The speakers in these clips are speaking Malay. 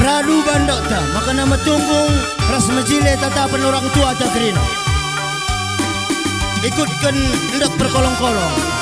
Radu bandok ta, maka nama tunggung ras majile tatapan orang tua ta kerina. Ikutkan hendak berkolong-kolong.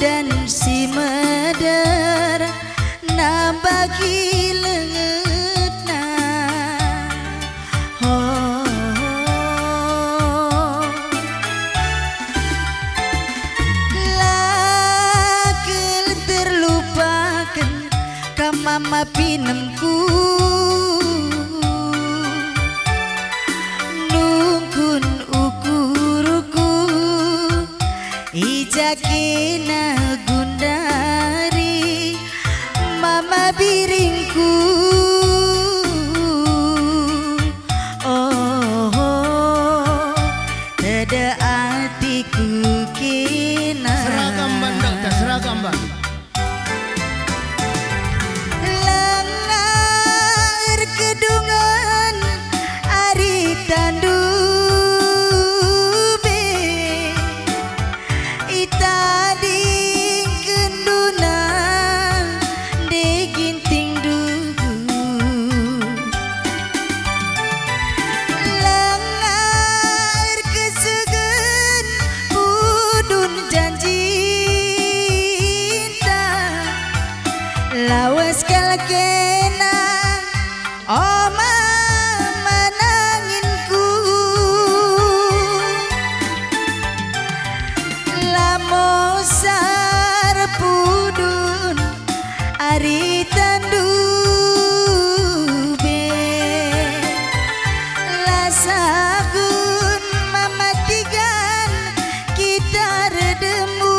Dan si medar nabagi lengetna lakel terlupakan ka mama pinemku nungkun ukuruku ijakina gundari mama biringku oh tada hatiku kina Seragam bandok ta, seragam bang. lengar kedungan ari tandu lawas kalkena oma mananginku lamosar pudun ari tandube lasagun mamatigan kita redemu.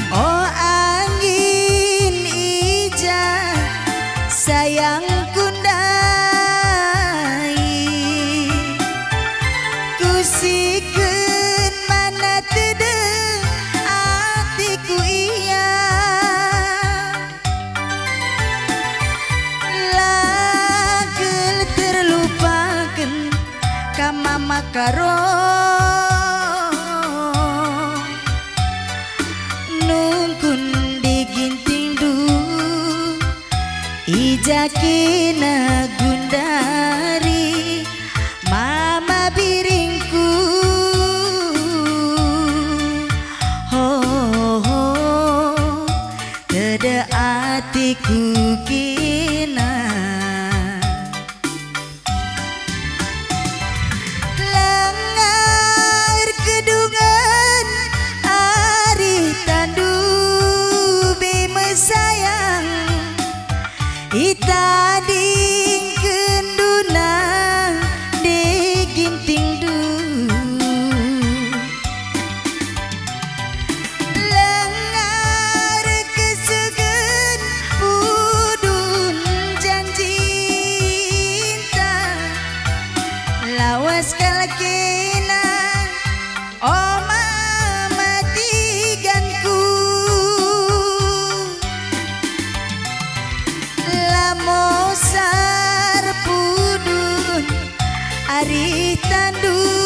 Oh angin ija sayang kundai kusikeun mana teu atiku iya lagel terlupakan ka mama karo nungkun diginting du ijakina gundari mama biringku oh tada hatiku kina lengar kedungan ari tandu sayang ita dingkeun duna diginting du lengar kesegeun udun janji lawas kalkena oma matiganku lamosar pudun ari tandube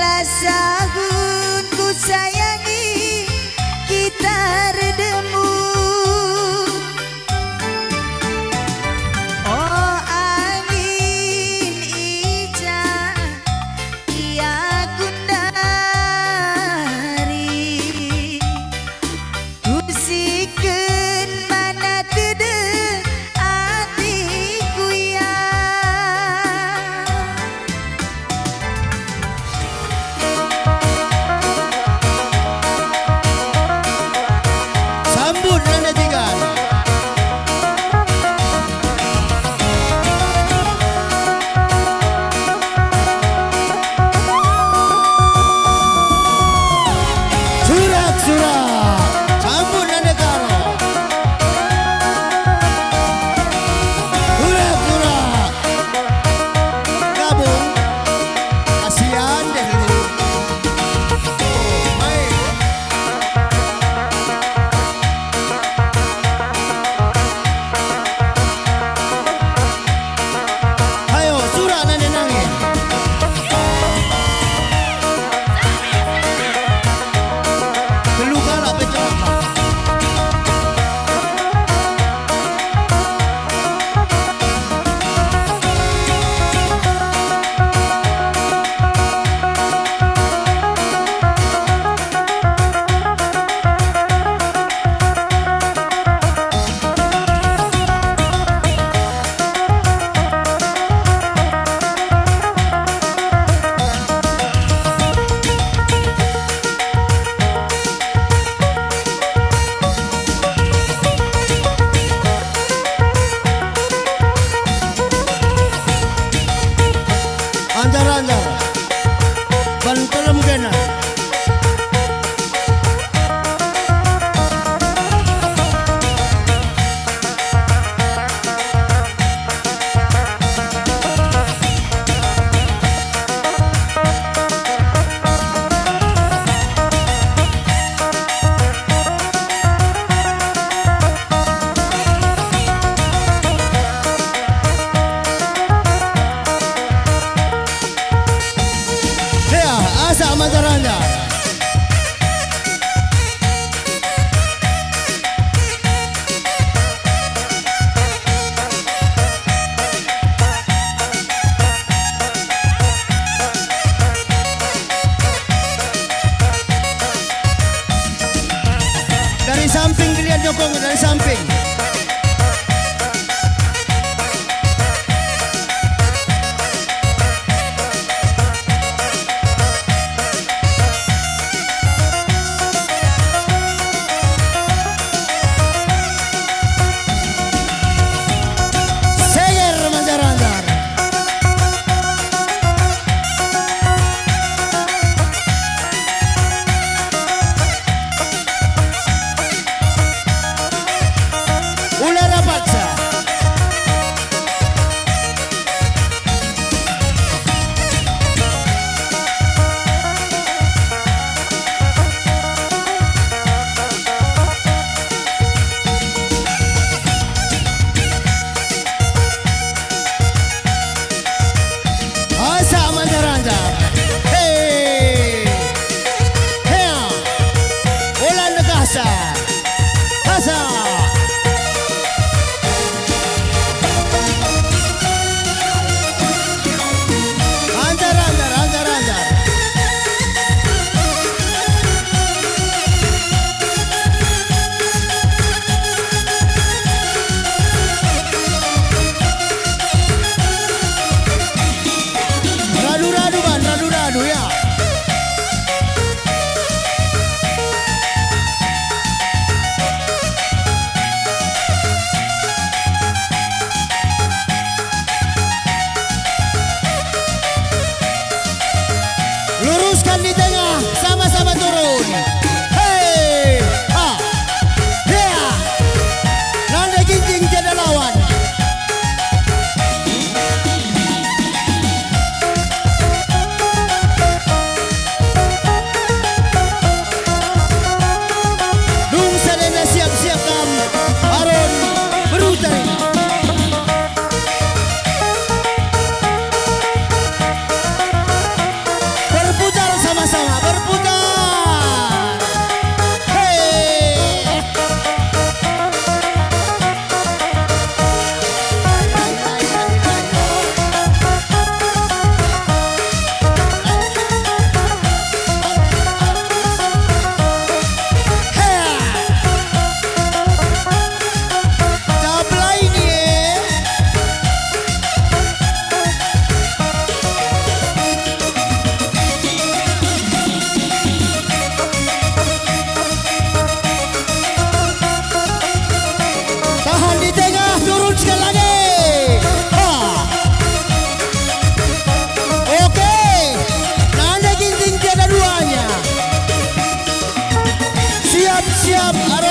lasahun ku sayangi kita redemu kena. Ya, asa Mataranda. Dari samping kalian Jokong, dari samping. Seger Mataranda. Ulara Paksa. Asa Mataranda. Hey. Hea. Ulan Negasa. Asa. Andar. Radu ya. Luruskan di tengah, sama-sama turun. Hei, ya, Nanda Ginting tiada lawan. Dung Sadenda siap-siap kam, Aron berutari. Berputar sama-sama, berputar. Hei. Tabla ini. Tahan di tengah, turun sekali lagi. Oke, Nanda Ginting tiada duanya. Siap-siap.